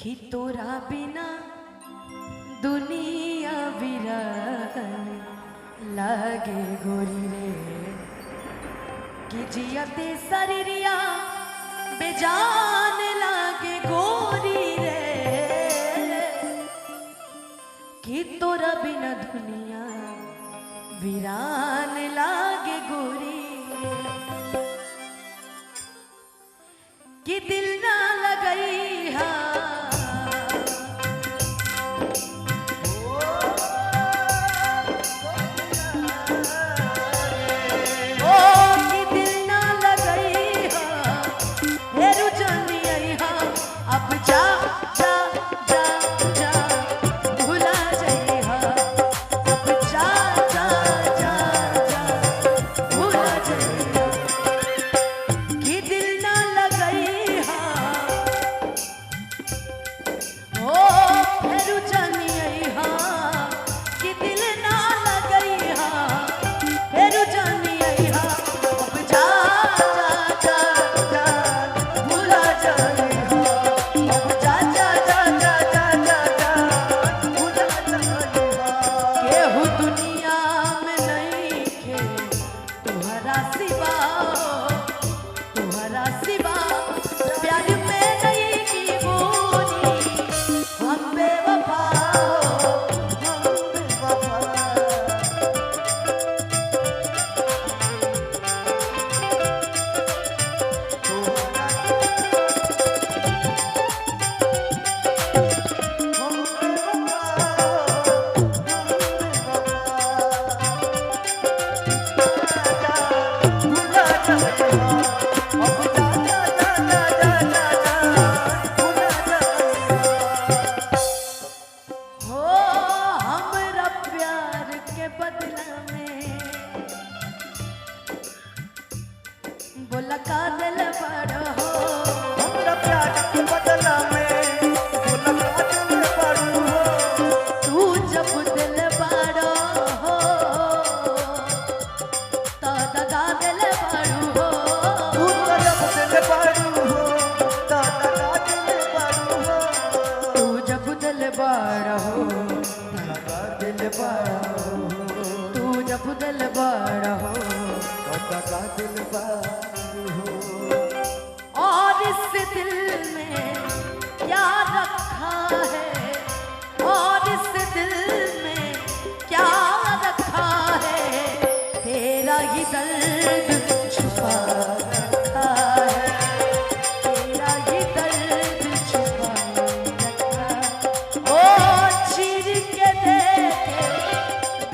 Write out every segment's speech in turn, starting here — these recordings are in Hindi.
कि तोरा बिना दुनिया वीरान लागे गोरी रे कि जियते शरीरिया बेजान लागे गोरी रे कि तोरा बिना दुनिया वीरान लागे गोरी रे कि दिल ना लगई हा अब जा जा जा जा भुला जाइहा अब जा जा जा जा भुला जाइहा कि दिल ना लगइहा ओ फेरू जानिहा कि दिल ना लगइहा फेरू जानिहा अब जा जा जा जा भुला जाइहा बोला का दिल बड़ा हो हमरा प्यार के बदला में बोला का दिल बड़ा हो तू जब दिल बड़ा हो तो दगा दिल बड़ा हो तू जब दिल बड़ा हो तो दगा दिल बड़ा हो तू जब दिल बड़ा हो दगा दिल बड़ा हो तू जब दिल बड़ा हो तो दगा दिल बड़ा और इस दिल में क्या रखा है और इस दिल में क्या रखा है तेरा ही दर्द छुपा रखा है तेरा ही दर्द छुपा रखा ओ चीर के देखे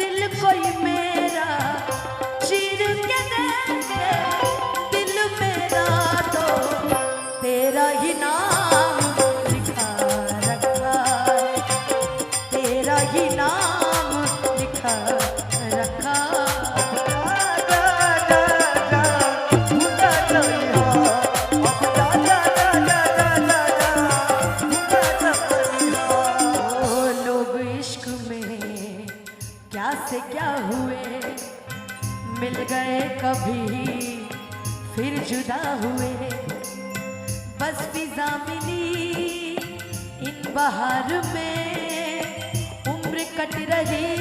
दिल कोई मेरा चीर के देखे तेरा ही नाम लिखा रखा है तेरा ही नाम लिखा रखा लोग इश्क में क्या से क्या हुए मिल गए कभी फिर जुदा हुए बस फिजा मिली इन बहार में उम्र कट रही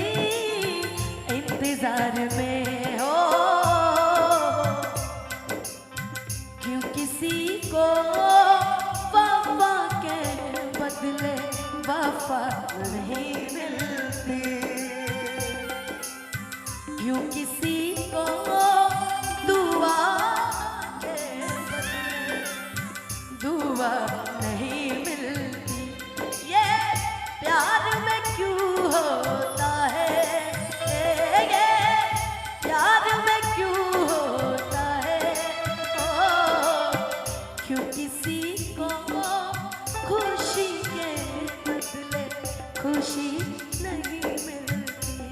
इंतजार में हो क्यों किसी को वफा के बदले वफा नहीं मिलती क्यों किसी को दुआ दुआ नहीं मिलती ये प्यार में क्यों होता है ये प्यार में क्यों होता है ओ क्यों किसी को खुशी के बदले खुशी नहीं मिलती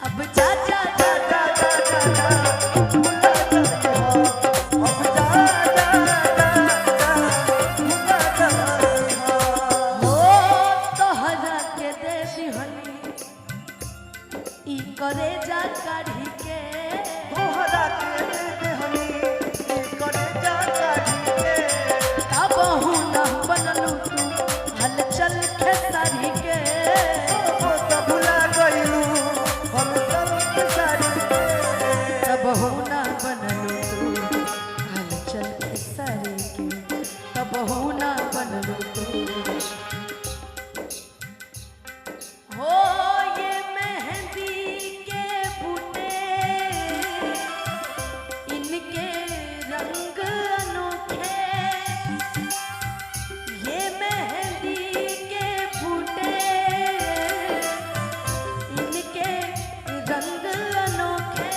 अब जा जा जा जा जा जा करे जा काढ़ी के तोहरा के देहनी करे जा काढ़ी के तब हूं ना बनलू तू हल खेसारी के वो तो भुला गइलू हम सब खेसारी के तब होना बनलू तू हलचल खेसारी के तब होना बनलू तू हो ये मेहंदी के बूटे इनके रंग अनोखे ये मेहंदी के बूटे इनके रंग अनोखे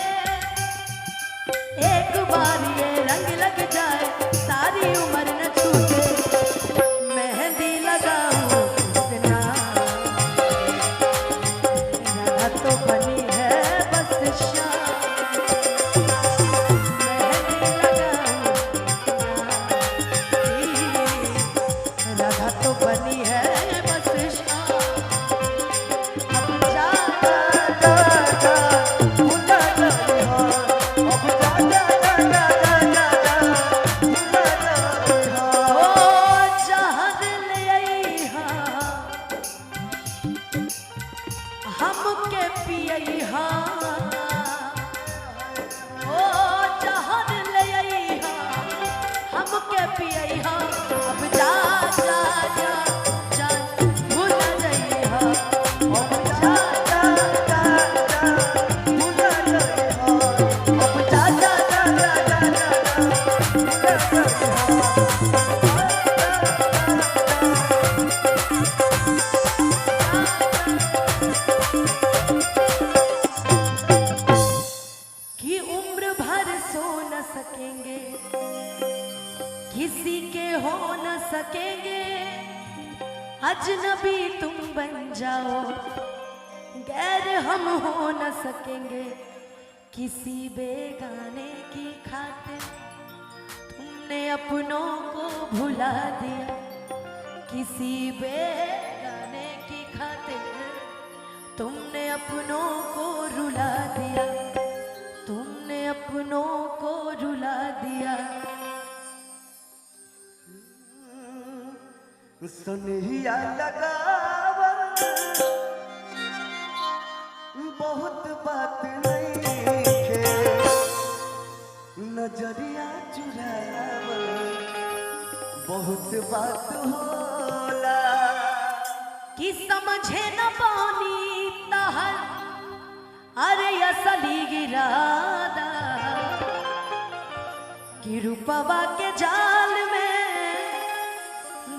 एक बार ये रंग लग जाए सारी उम्र न छूटे मेहंदी लगाऊं कितना राधा तो बनी है बस शाम मेहंदी लगाऊं कितना राधा तो बनी है बस शाम अब जा भुला गइलू अब जा ओ जहर ले अइहा हमके पियइहा ओ जहर ले अइहा हमके पियइहा अब जा जा जा जा भूल जइहा अब जा अब जा जा कि उम्र भर सो न सकेंगे किसी के हो न सकेंगे अजनबी तुम बन जाओ गैर हम हो न सकेंगे किसी बेगाने की खातिर तुमने अपनों को भुला दिया किसी बेगाने की खातिर तुमने अपनों को रुला दिया तुमने अपनों को रुला दिया सुनिया लगावा बहुत बात नहीं खे नजरिया चुरावा बहुत बात होला कि समझे न पानी तहर अरे असली गिरादा कि रूपवा के जाल में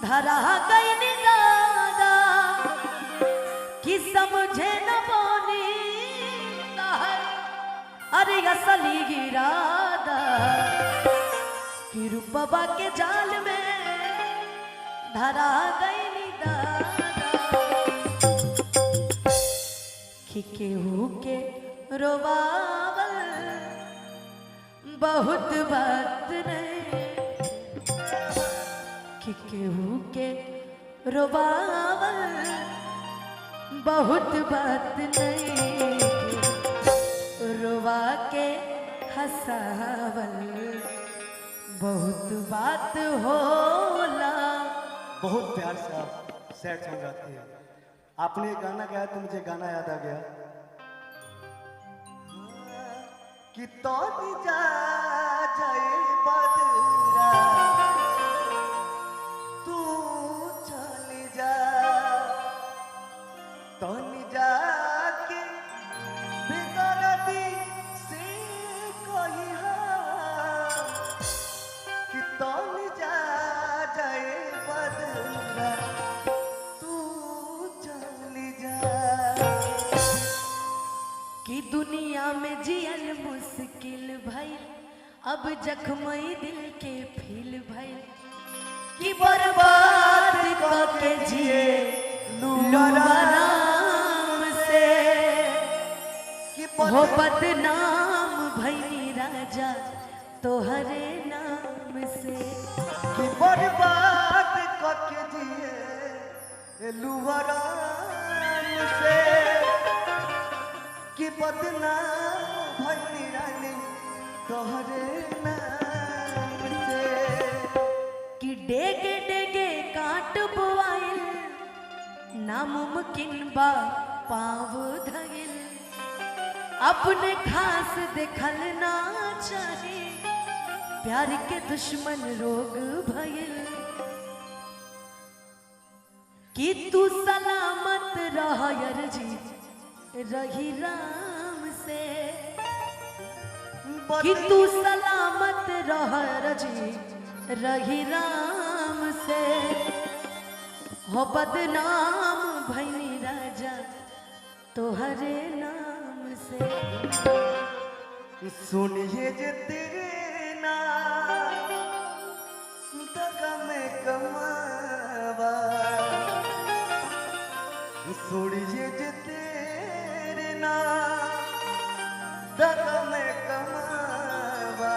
धरा गई नी दादा कि समझे न पानी तहर अरे असली गिरादा कि रूपवा के जाल में धरा गई नी दादा कि केहू के रोवावल बहुत बात नहीं कि केहू के रोवावल बहुत बात नहीं रोवा के हंसावल बहुत बात होला बहुत प्यार से आप सैड सॉन्ग गाते हैं आपने एक गाना गाया तो मुझे गाना याद आ गया कि तो जा जाए बदरा तू चली जा तो जाके बेदर्दी से कही कि तो जा जाए बदरा तू चली जा कि दुनिया में जियल मुश्किल भइल अब जख्मई दिल के फील भइल कि बर्बाद करके जिए आराम से कि हो बदनाम भइनी राजा तोहरे नाम से कि बर्बाद करके जिए लुहराम से कि बदनाम भइनी रानी तोहरे नाम से कि डेगे डेगे काट बुआइल नामुमकिन बा पाव धइल, अपने खास देखल ना चाहे, प्यार के दुश्मन रोग भइल। कि तू सलामत रह जी रही राम से, कि तू सलामत रह जी रही राम से, हो बदनाम भैनी राजा तोहरे नाम से। सुनिए जे तेरे नाम दगा में कमावा, सुनिए जे तेरे नाम दगा में कमावा,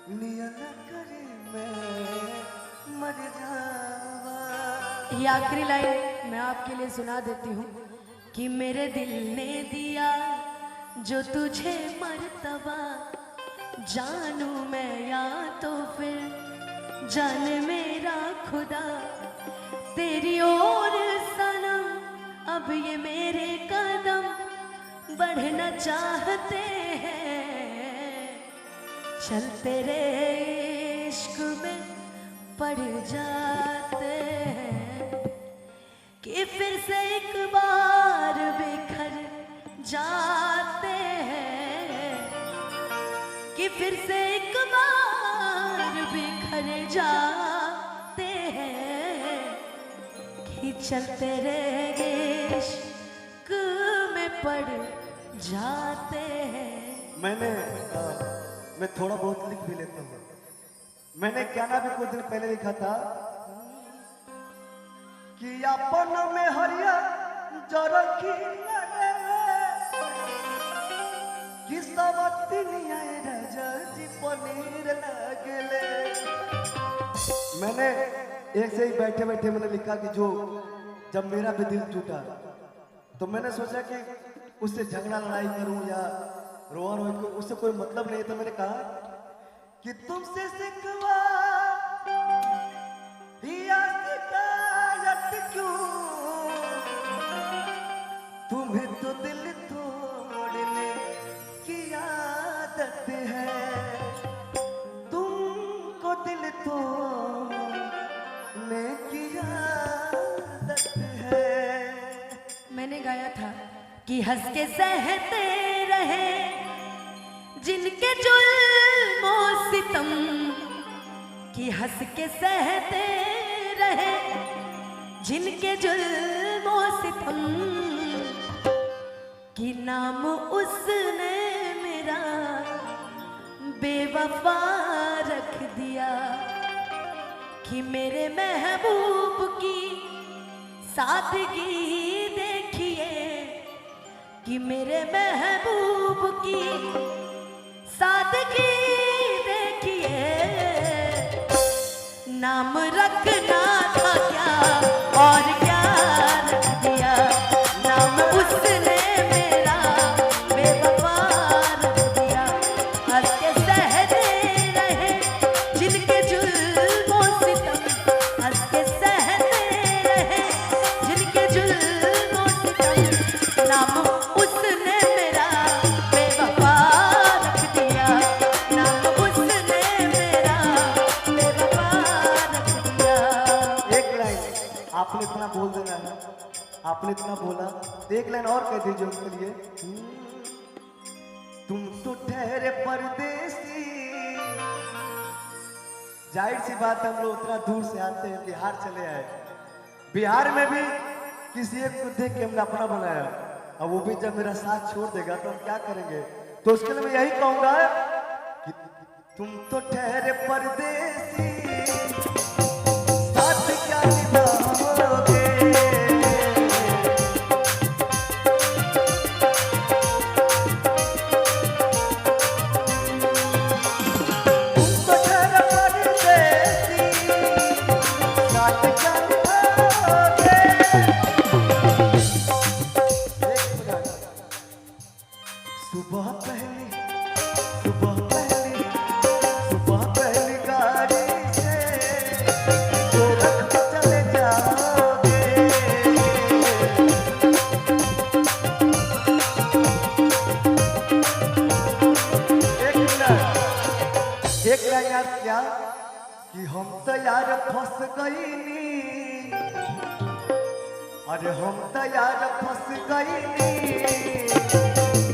लिया न करे मैं मर जावा। ये आखिरी लाइन मैं आपके लिए सुना देती हूँ कि मेरे दिल ने दिया जो तुझे मर्तबा, जानू मैं या तो फिर जाने मेरा खुदा, तेरी ओर सनम अब ये मेरे कदम बढ़ना चाहते हैं, चल तेरे इश्क में पड़ जाते हैं, कि फिर से एक बार बिखर जाते हैं, कि फिर से एक बार बिखर जाते हैं, कि चलते रहे इश्क में पड़ जाते हैं। मैं थोड़ा बहुत लिख भी लेता हूँ। मैंने गाना भी कुछ दिन पहले लिखा था कि अपन में हरिया जरखी लगे, कि सवती आए राजा जी पनीर लगले। मैंने एक से ही बैठे बैठे मैंने लिखा कि जो जब मेरा भी दिल टूटा तो मैंने सोचा कि उससे झगड़ा लड़ाई करूं या रोआ रोई को, उससे कोई मतलब नहीं। तो मैंने कहा कि तुमसे सिखवा शिकायत क्यों, तुम्हें तो दिल तोड़ने की आदत है, तुमको दिल तोड़ने की आदत है। मैंने गाया था कि हंस के सहते रहे जिनके जुल्मों सितम, कि हंस के सहते रहे जिनके जुल्मों सितम, कि नाम उसने मेरा बेवफा रख दिया, कि मेरे महबूब की सादगी देखिए, कि मेरे महबूब की सादगी देखिए, नाम रखना था क्या और क्या रख दिया, नाम उसने मेरा बेवफा रख दिया। हंस के सहते रहे जिनके जुल्मों सितम, हंस के सहते रहे जिनके जुल्मों सितम, नाम उसने मेरा बेवफा रख दिया, नाम उसने मेरा बेवफा रख दिया। एक लाइन आपने इतना बोल देना है, आपने इतना बोला तो एक लाइन और कह दीजिए उसके लिए। तुम तो ठहरे परदेसी, जाहिर सी बात है हम लोग उतना दूर से आते हैं, बिहार चले आए, बिहार में भी किसी एक को देख के हमने अपना बनाया, और वो भी जब मेरा साथ छोड़ देगा तो हम क्या करेंगे। तो उसके लिए मैं यही कहूंगा कि तुम तो ठहरे परदेसी, साथ क्या निभाओगे, तुम तो ठहरे परदेसी, साथ क्या निभाओगे। सुबह पहली गाड़ी हम तो यार फंस गईनी, अरे हम तो यार फंस गईनी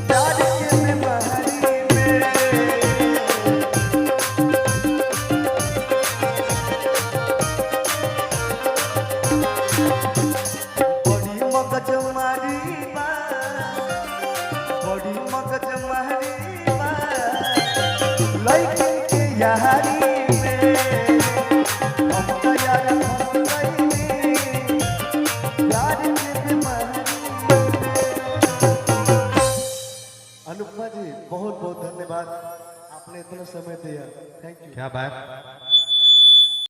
प्यार के बीमारी में। बड़ी मगज मारी बा, बड़ी मगज मारी बा लड़की के यारी में। हम तो यार फंस गईनी प्यार के बीमारी में। अनुपमा जी बहुत बहुत धन्यवाद, आपने इतना समय दिया, थैंक यू। क्या बात।